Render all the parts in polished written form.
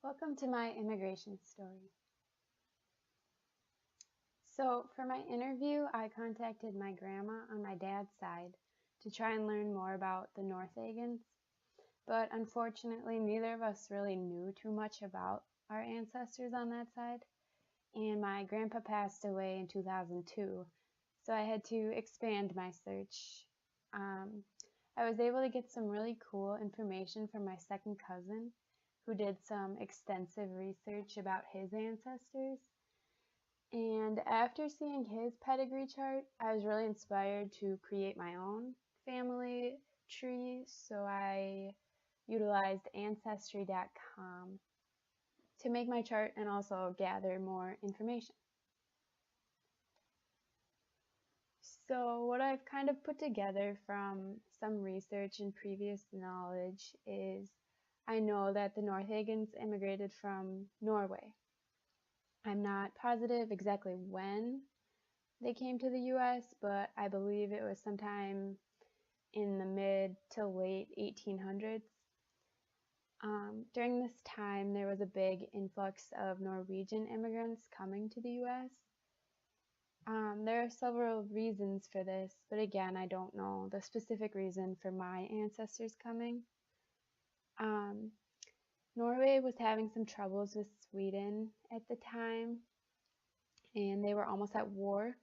Welcome to my immigration story. So, for my interview, I contacted my grandma on my dad's side to try and learn more about the Northagans, but unfortunately, neither of us really knew too much about our ancestors on that side, and my grandpa passed away in 2002, so I had to expand my search. I was able to get some really cool information from my second cousin, who did some extensive research about his ancestors. And after seeing his pedigree chart, I was really inspired to create my own family tree, so I utilized Ancestry.com to make my chart and also gather more information. So what I've kind of put together from some research and previous knowledge is I know that the Northagans immigrated from Norway. I'm not positive exactly when they came to the US, but I believe it was sometime in the mid to late 1800s. During this time, there was a big influx of Norwegian immigrants coming to the US. There are several reasons for this, but again, I don't know the specific reason for my ancestors coming. Norway was having some troubles with Sweden at the time, and they were almost at war.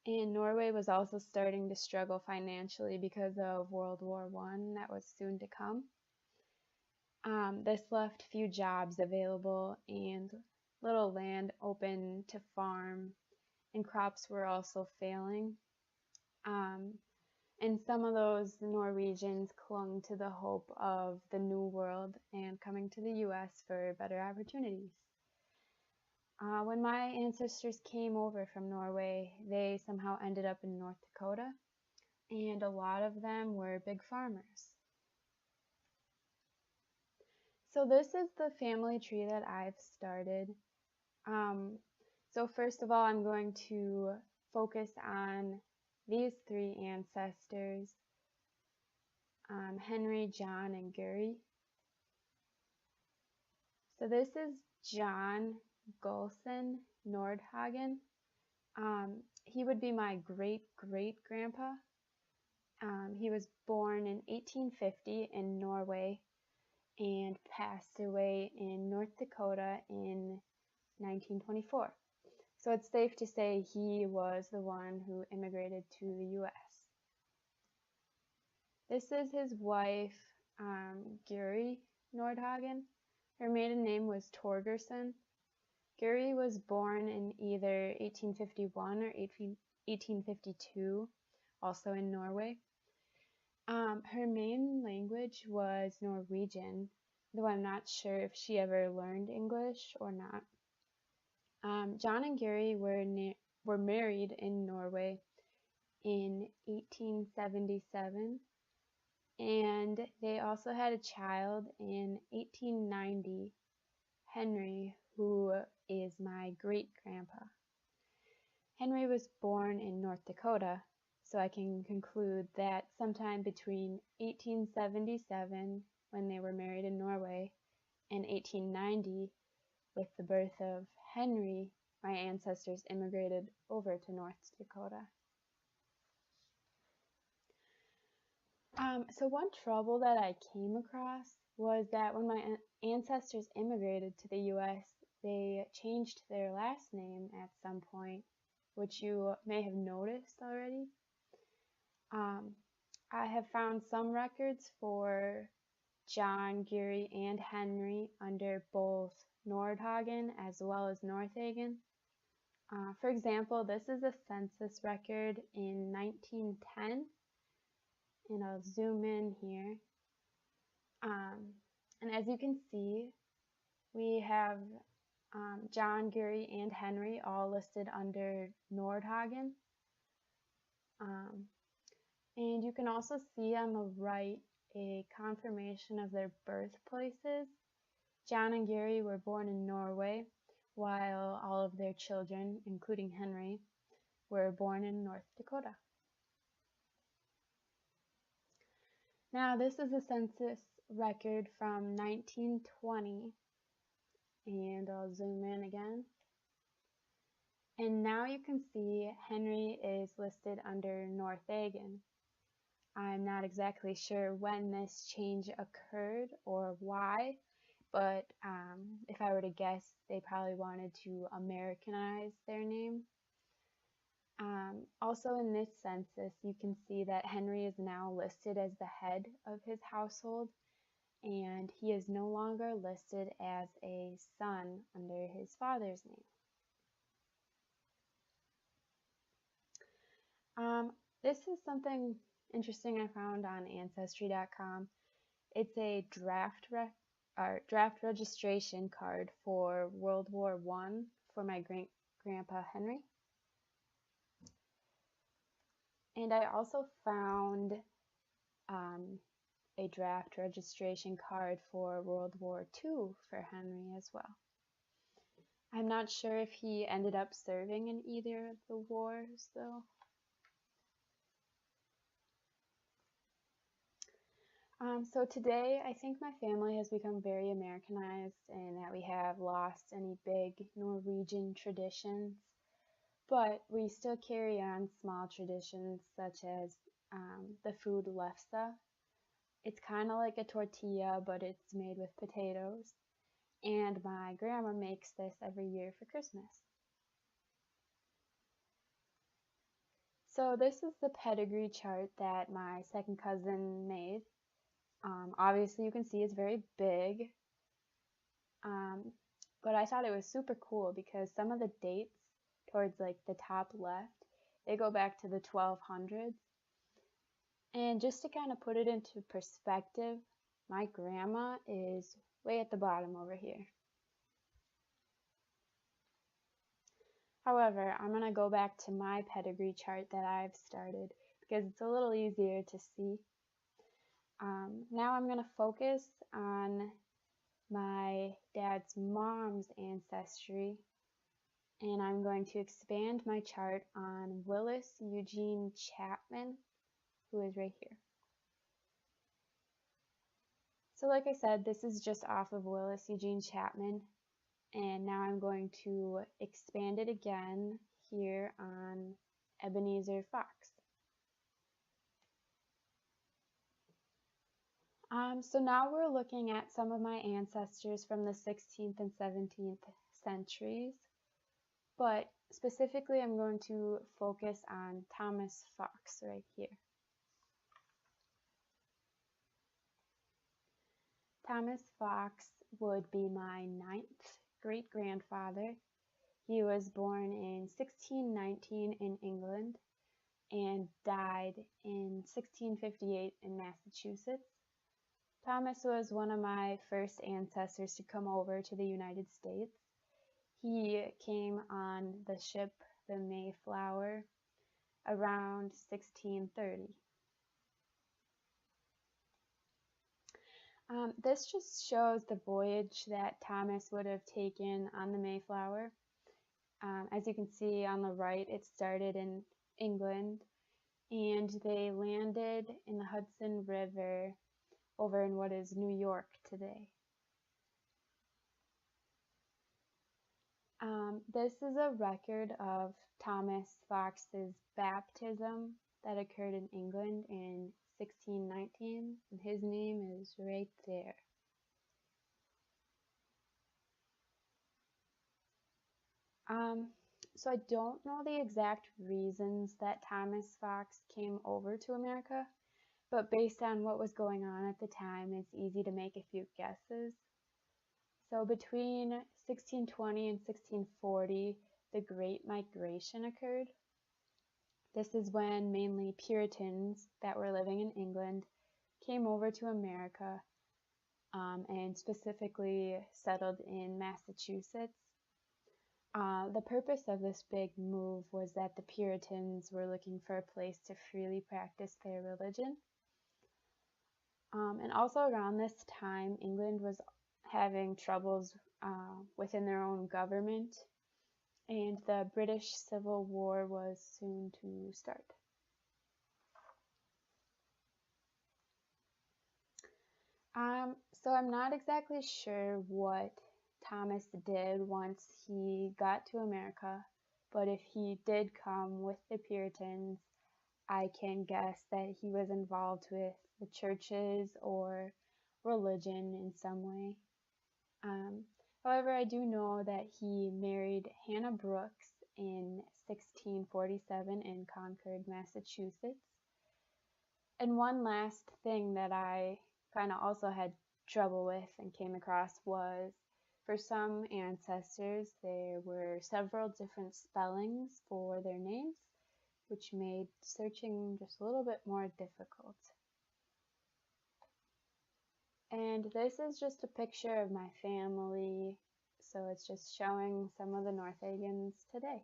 And Norway was also starting to struggle financially because of World War I that was soon to come. This left few jobs available and little land open to farm, and crops were also failing. And some of those Norwegians clung to the hope of the New World and coming to the US for better opportunities. When my ancestors came over from Norway, they somehow ended up in North Dakota, and a lot of them were big farmers. So this is the family tree that I've started. So first of all, I'm going to focus on these three ancestors, Henry, John, and Guri. So this is John Gulson Nordhagen. He would be my great-great-grandpa. He was born in 1850 in Norway and passed away in North Dakota in 1924. So it's safe to say he was the one who immigrated to the US. This is his wife, Guri Nordhagen. Her maiden name was Torgerson. Guri was born in either 1851 or 1852, also in Norway. Her main language was Norwegian, though I'm not sure if she ever learned English or not. John and Guri were married in Norway in 1877, and they also had a child in 1890, Henry, who is my great-grandpa. Henry was born in North Dakota, so I can conclude that sometime between 1877, when they were married in Norway, and 1890, with the birth of Henry, my ancestors immigrated over to North Dakota. So one trouble that I came across was that when my ancestors immigrated to the US, they changed their last name at some point, which you may have noticed already. I have found some records for John, Guri, and Henry under both Nordhagen as well as Northagen. For example, this is a census record in 1910, and I'll zoom in here. And as you can see, we have John, Guri, and Henry all listed under Nordhagen. And you can also see on the right a confirmation of their birthplaces. John and Guri were born in Norway, while all of their children, including Henry, were born in North Dakota. Now, this is a census record from 1920, and I'll zoom in again. And now you can see Henry is listed under Northagen. I'm not exactly sure when this change occurred or why, but if I were to guess, they probably wanted to Americanize their name. Also in this census, you can see that Henry is now listed as the head of his household, and he is no longer listed as a son under his father's name. This is something interesting I found on Ancestry.com. It's a draft registration card for World War I for my great-grandpa Henry. And I also found a draft registration card for World War II for Henry as well. I'm not sure if he ended up serving in either of the wars though. So today, I think my family has become very Americanized and that we have lost any big Norwegian traditions, but we still carry on small traditions such as the food lefse. It's kind of like a tortilla, but it's made with potatoes, and my grandma makes this every year for Christmas. So this is the pedigree chart that my second cousin made. Obviously you can see it's very big, but I thought it was super cool because some of the dates towards like the top left, they go back to the 1200s. And just to kind of put it into perspective, my grandma is way at the bottom over here. However, I'm going to go back to my pedigree chart that I've started because it's a little easier to see. Now I'm going to focus on my dad's mom's ancestry, and I'm going to expand my chart on Willis Eugene Chapman, who is right here. So like I said, this is just off of Willis Eugene Chapman, and now I'm going to expand it again here on Ebenezer Fox. So now we're looking at some of my ancestors from the 16th and 17th centuries, but specifically I'm going to focus on Thomas Fox right here. Thomas Fox would be my 9th great-grandfather. He was born in 1619 in England and died in 1658 in Massachusetts. Thomas was one of my first ancestors to come over to the United States. He came on the ship, the Mayflower, around 1630. This just shows the voyage that Thomas would have taken on the Mayflower. As you can see on the right, it started in England, and they landed in the Hudson River over in what is New York today. This is a record of Thomas Fox's baptism that occurred in England in 1619, and his name is right there. So I don't know the exact reasons that Thomas Fox came over to America, but based on what was going on at the time, it's easy to make a few guesses. So between 1620 and 1640, the Great Migration occurred. This is when mainly Puritans that were living in England came over to America and specifically settled in Massachusetts. The purpose of this big move was that the Puritans were looking for a place to freely practice their religion. And also around this time, England was having troubles within their own government, and the British Civil War was soon to start. So I'm not exactly sure what Thomas did once he got to America, but if he did come with the Puritans, I can guess that he was involved with the churches or religion in some way. Um, However, I do know that he married Hannah Brooks in 1647 in Concord, Massachusetts. And one last thing that I kind of also had trouble with and came across was for some ancestors, there were several different spellings for their names, which made searching just a little bit more difficult. And this is just a picture of my family, so it's just showing some of the Northagans today.